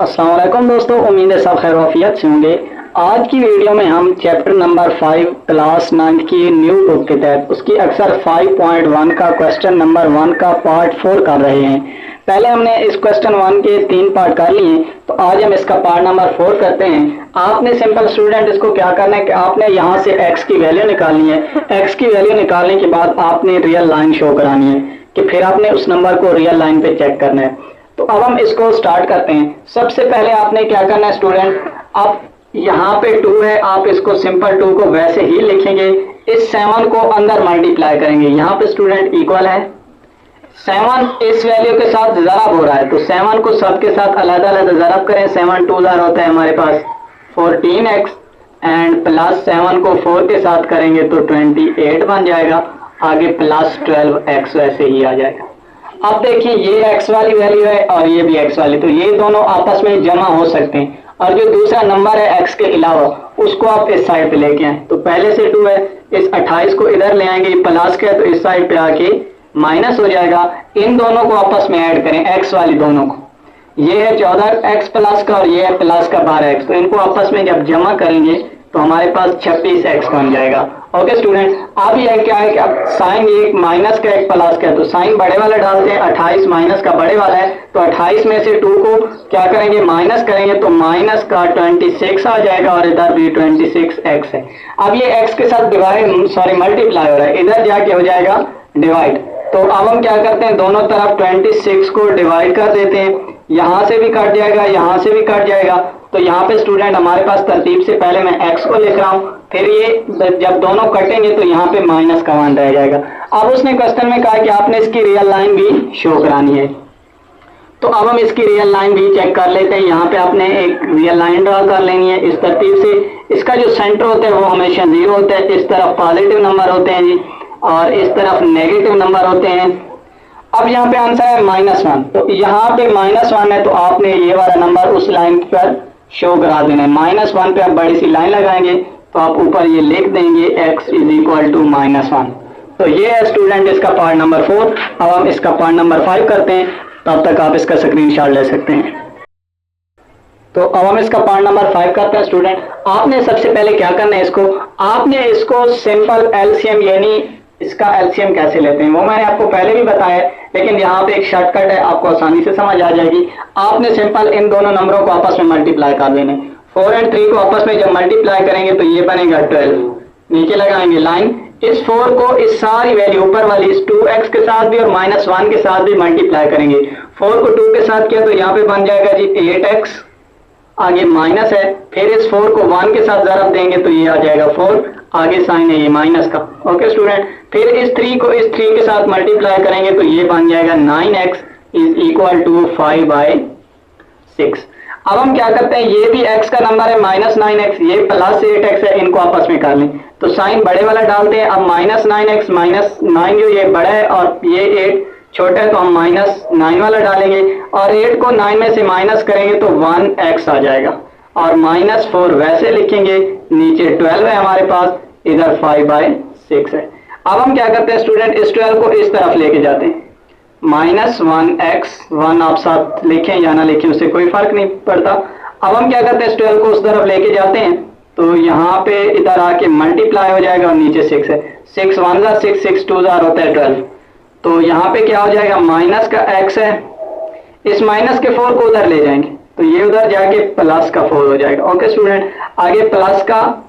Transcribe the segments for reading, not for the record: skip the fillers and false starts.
अस्सलाम वालेकुम दोस्तों, उम्मीद है सब खैर वाफियत से होंगे। आज की वीडियो में हम चैप्टर नंबर 5 क्लास 9 की न्यू बुक के तहत उसकी अक्सर 5.1 का क्वेश्चन नंबर 1 का पार्ट 4 कर रहे हैं। पहले हमने इस क्वेश्चन 1 के 3 पार्ट कर लिए, तो आज हम इसका पार्ट नंबर 4 करते हैं। आपने सिंपल स्टूडेंट इसको क्या करना है कि आपने यहाँ से x की वैल्यू निकालनी है। x की वैल्यू निकालने के बाद आपने रियल लाइन शो करानी है कि फिर आपने उस नंबर को रियल लाइन पे चेक करना है। तो अब हम इसको स्टार्ट करते हैं। सबसे पहले आपने क्या करना है स्टूडेंट, आप यहाँ पे 2 है, आप इसको सिंपल 2 को वैसे ही लिखेंगे। इस 7 को अंदर मल्टीप्लाई करेंगे। यहाँ पे स्टूडेंट इक्वल है 7 इस वैल्यू के साथ ज़रब हो रहा है, तो 7 को सब के साथ अलग अलग ज़रब करें। 7 2 ज़र होता है हमारे पास 14x एंड प्लस 7 को 4 के साथ करेंगे तो 28 बन जाएगा। आगे प्लस 12x वैसे ही आ जाएगा। अब देखिए ये x वाली वैल्यू है और ये भी x वाली, तो ये दोनों आपस में जमा हो सकते हैं। और जो दूसरा नंबर है x के अलावा उसको आप इस साइड पे लेके आए। तो पहले से 2 है, इस 28 को इधर ले आएंगे, प्लस के तो इस साइड पे आके माइनस हो जाएगा। इन दोनों को आपस में ऐड करें, x वाली दोनों को। ये है 14x प्लस का और ये है प्लस का 12x, तो इनको आपस में जब जमा करेंगे तो हमारे पास 26x बन जाएगा। ओके स्टूडेंट, अब ये क्या है कि अब साइन एक माइनस का एक प्लस का है, तो साइन बड़े वाला डालते हैं। 28 माइनस का बड़े वाला है, तो 28 में से 2 को क्या करेंगे माइनस करेंगे तो माइनस का 26 आ जाएगा और इधर भी 26x है। अब ये x के साथ मल्टीप्लाई हो रहा है, इधर जाके हो जाएगा डिवाइड। तो अब हम क्या करते हैं, दोनों तरफ 26 को डिवाइड कर देते हैं। यहाँ से भी कट जाएगा, यहाँ से भी कट जाएगा। तो यहाँ पे स्टूडेंट हमारे पास तरतीब से पहले मैं x को लिख रहा हूँ, फिर ये जब दोनों कटेंगे तो यहाँ पे माइनस का 1 रह जाएगा। अब उसने क्वेश्चन में कहा कि आपने इसकी रियल लाइन भी शो करानी है, तो अब हम इसकी रियल लाइन भी चेक कर लेते हैं। यहाँ पे आपने एक रियल लाइन ड्रा कर लेनी है इस तरतीब से। इसका जो सेंटर होता है वो हमेशा 0 होता है। इस तरफ पॉजिटिव नंबर होते हैं जी और इस तरफ नेगेटिव नंबर होते हैं। अब यहाँ पे आंसर है -1, तो यहाँ पे -1 है, तो आपने ये वाला नंबर उस लाइन पर शो करा देना है। -1 पे आप बड़ी सी लाइन लगाएंगे तो आप ऊपर ये लिख देंगे x = -1। तो ये है स्टूडेंट इसका पार्ट नंबर 4। अब हम इसका पार्ट नंबर 5 करते हैं, तब तक आप इसका स्क्रीनशॉट ले सकते हैं। तो अब हम इसका पार्ट नंबर 5 करते हैं स्टूडेंट। आपने सबसे पहले क्या करना है, आपने इसको सिंपल एलसीएम यानी इसका एलसीएम कैसे लेते हैं वो मैंने आपको पहले भी बताया है, लेकिन यहाँ पे एक शॉर्टकट है, आपको आसानी से समझ आ जाएगी। आपने सिंपल इन दोनों नंबरों को आपस में मल्टीप्लाई कर देने। 4 और 3 को आपस में जब मल्टीप्लाई करेंगे तो ये बनेगा 12। नीचे लगाएंगे लाइन। इस 4 को इस सारी वैल्यू ऊपर वाली इस 2x के साथ भी और -1 के साथ भी मल्टीप्लाई करेंगे। 4 को 2 के साथ किया तो यहाँ पे बन जाएगा जी 8x, आगे माइनस है, फिर इस 4 को 1 के साथ ज़रब देंगे तो ये आ जाएगा 4, आगे साइन है ये माइनस का। ओके स्टूडेंट, फिर इस 3 को इस 3 के साथ मल्टीप्लाई करेंगे तो ये बन जाएगा 9x = 5/6। अब हम क्या करते हैं, ये भी x का नंबर है -9x, ये +8x है, इनको आपस में कर लें। तो साइन बड़े वाला डालते हैं। अब -9x -9 जो ये बड़ा है और ये 8 छोटा है, तो हम -9 वाला डालेंगे और 8 को 9 में से माइनस करेंगे तो 1x आ जाएगा और -4 वैसे लिखेंगे। नीचे 12 है हमारे पास, इधर 5/6 है। अब हम क्या करते हैं स्टूडेंट, इस 12 को इस तरफ लेके जाते हैं। -1x 1 आप साथ लिखें या ना लिखें उससे कोई फर्क नहीं पड़ता। अब हम क्या करते हैं, इस 12 को उस तरफ लेके जाते हैं तो यहाँ पे इधर आके मल्टीप्लाई हो जाएगा और नीचे 6 है। 6 1 ज़ा 6, 6 2 ज़ा होता है 12। तो यहाँ पे क्या हो जाएगा, माइनस का x है, इस माइनस के 4 को उधर ले जाएंगे तो ये उधर जाके प्लस का 4 हो जाएगा। ओके स्टूडेंट, आगे प्लस का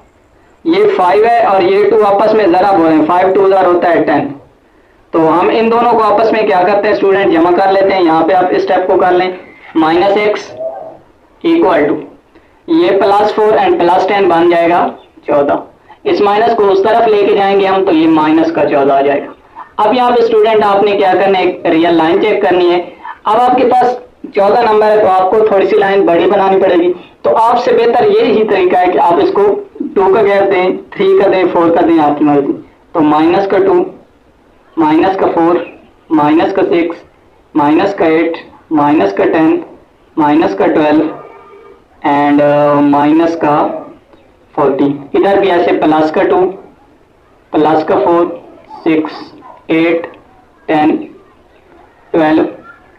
ये 5 है और ये 2 आपस में ज़रब हो रहे हैं। 5 2 ज़र होता है 10। तो हम इन दोनों को आपस में क्या करते हैं स्टूडेंट, जमा कर लेते हैं। यहाँ पे आप इस स्टेप को कर लें, -x = ये +4 एंड +10 बन जाएगा 14। इस माइनस को उस तरफ लेके जाएंगे हम तो ये -14 आ जाएगा। अब यहाँ पे स्टूडेंट आपने क्या करना है, एक रियल लाइन चेक करनी है। अब आपके पास 14 नंबर है तो आपको थोड़ी सी लाइन बड़ी बनानी पड़ेगी। तो आपसे बेहतर ये ही तरीका है कि आप इसको 2 का गैप दें, 3 का दें, 4 का दें, आपकी मर्जी। तो -2 -4 -6 -8 -10 -12 एंड -14। इधर भी ऐसे +2 +4 6 8 10 12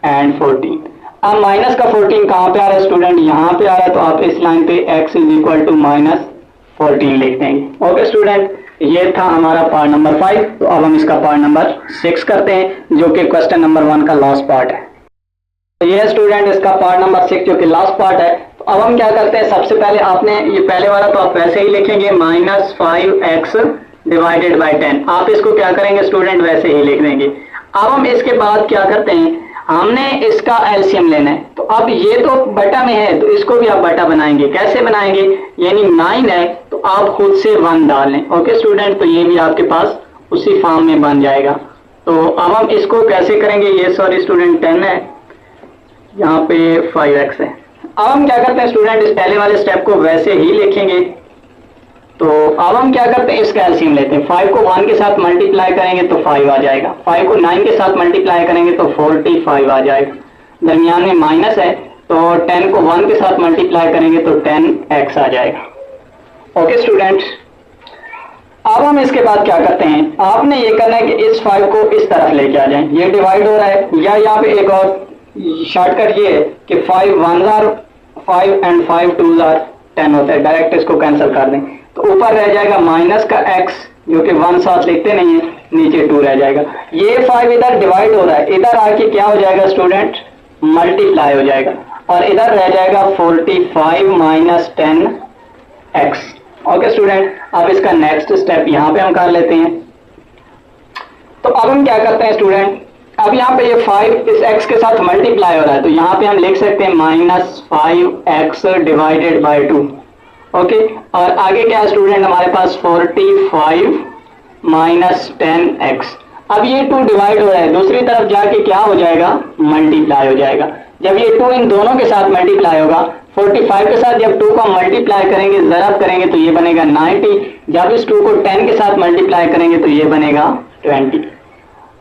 एंड 14। अब माइनस का 14 कहाँ पे आ रहा है स्टूडेंट, यहाँ पे आ रहा है, तो आप इस लाइन पे x इज इक्वल टू -14 लिख देंगे। ओके स्टूडेंट, ये था हमारा पार्ट नंबर 5। तो अब हम इसका पार्ट नंबर 6 करते हैं, जो कि क्वेश्चन नंबर 1 का लास्ट पार्ट है। तो ये स्टूडेंट इसका पार्ट नंबर 6 जो कि लास्ट पार्ट है। तो अब हम क्या करते हैं, सबसे पहले आपने ये पहले वाला तो आप वैसे ही लिखेंगे -5x डिवाइडेड बाई 10। आप इसको क्या करेंगे स्टूडेंट, वैसे ही लिख देंगे। अब हम इसके बाद क्या करते हैं, हमने इसका एलसीएम लेना है। तो अब ये तो बटा में है, तो इसको भी आप बटा बनाएंगे। कैसे बनाएंगे, यानी 9 है तो आप खुद से 1 डाल लें। ओके स्टूडेंट, तो ये भी आपके पास उसी फॉर्म में बन जाएगा। तो अब हम इसको कैसे करेंगे, ये सॉरी स्टूडेंट 10 है, यहाँ पे 5x है। अब हम क्या करते हैं स्टूडेंट, इस पहले वाले स्टेप को वैसे ही लिखेंगे। तो अब हम क्या करते हैं, इसका एलसीएम लेते हैं। 5 को 1 के साथ मल्टीप्लाई करेंगे तो 5 आ जाएगा, 5 को 9 के साथ मल्टीप्लाई करेंगे तो 45 आ जाएगा। दरमियान में माइनस है, तो 10 को 1 के साथ मल्टीप्लाई करेंगे तो 10x आ जाएगा। ओके स्टूडेंट, अब हम इसके बाद क्या करते हैं, आपने ये करना है कि इस 5 को इस तरफ लेके आ जाएं। ये डिवाइड हो रहा है, या यहाँ पे एक और शॉर्टकट ये है कि 5 1s are 5 and 5 2s are 10 होता है। डायरेक्ट इसको कैंसिल कर दें, तो ऊपर रह जाएगा माइनस का x, जो कि 1 साथ लिखते नहीं है, नीचे 2 रह जाएगा। ये 5 इधर डिवाइड हो रहा है, इधर आके क्या हो जाएगा स्टूडेंट, मल्टीप्लाई हो जाएगा, और इधर रह जाएगा 45 माइनस 10x। ओके स्टूडेंट, अब इसका नेक्स्ट स्टेप यहाँ पे हम कर लेते हैं। तो अब हम क्या करते हैं स्टूडेंट, अब यहाँ पे ये 5 इस x के साथ मल्टीप्लाई हो रहा है, तो यहाँ पे हम लिख सकते हैं -5x डिवाइडेड बाई 2। ओके, और आगे क्या है स्टूडेंट, हमारे पास 45 माइनस 10x। अब ये 2 डिवाइड हो रहा है, दूसरी तरफ जाके क्या हो जाएगा, मल्टीप्लाई हो जाएगा। जब ये 2 इन दोनों के साथ मल्टीप्लाई होगा, 45 के साथ जब 2 को मल्टीप्लाई करेंगे, ज़रब करेंगे तो ये बनेगा 90। जब इस 2 को 10 के साथ मल्टीप्लाई करेंगे तो ये बनेगा 20।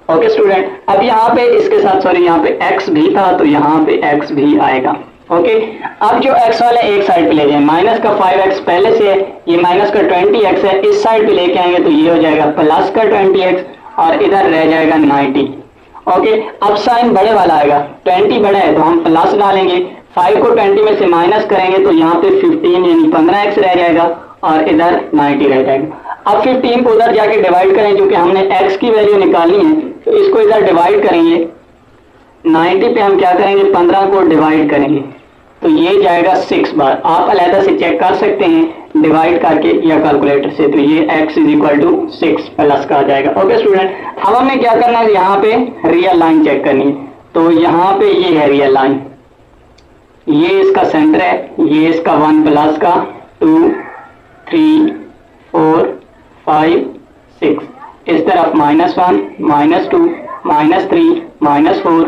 ओके स्टूडेंट, अब यहाँ पे इसके साथ सॉरी यहाँ पे x भी था, तो यहाँ पे x भी आएगा। ओके, अब जो x वाले एक साइड पे ले जाए, माइनस का 5x पहले से है, ये माइनस का 20x है, इस साइड पे लेके आएंगे तो ये हो जाएगा प्लस का 20x, और इधर रह जाएगा 90। ओके, अब साइन बड़े वाला आएगा, 20 बड़ा है तो हम प्लस डालेंगे, 5 को 20 में से माइनस करेंगे तो यहाँ पे 15 यानी 15x रह जाएगा, और इधर 90 रह जाएगा। अब 15 को उधर जाके डिवाइड करें, क्योंकि हमने x की वैल्यू निकालनी है, तो इसको इधर डिवाइड करेंगे। 90 पे हम क्या करेंगे, 15 को डिवाइड करेंगे, तो ये जाएगा 6 बार। आप अलहदा से चेक कर सकते हैं डिवाइड करके या कैलकुलेटर से, तो ये x is equal to 6 plus का आ जाएगा। ओके स्टूडेंट, अब हमें क्या करना है, यहाँ पे रियल लाइन चेक करनी है। तो यहाँ पे ये है रियल लाइन, ये इसका सेंटर है, ये इसका 1 प्लस का 2 3 4 5 6, इस तरफ -1 -2 -3 -4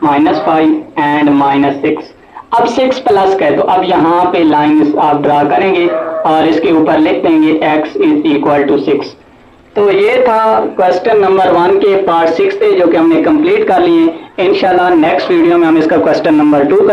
-5 एंड -6। अब 6 प्लस का है, तो अब यहाँ पे लाइन आप ड्रा करेंगे और इसके ऊपर लिख देंगे x इज इक्वल टू 6। तो ये था क्वेश्चन नंबर 1 के पार्ट 6 थे, जो कि हमने कंप्लीट कर लिए। इंशाल्लाह नेक्स्ट वीडियो में हम इसका क्वेश्चन नंबर 2 करेंगे।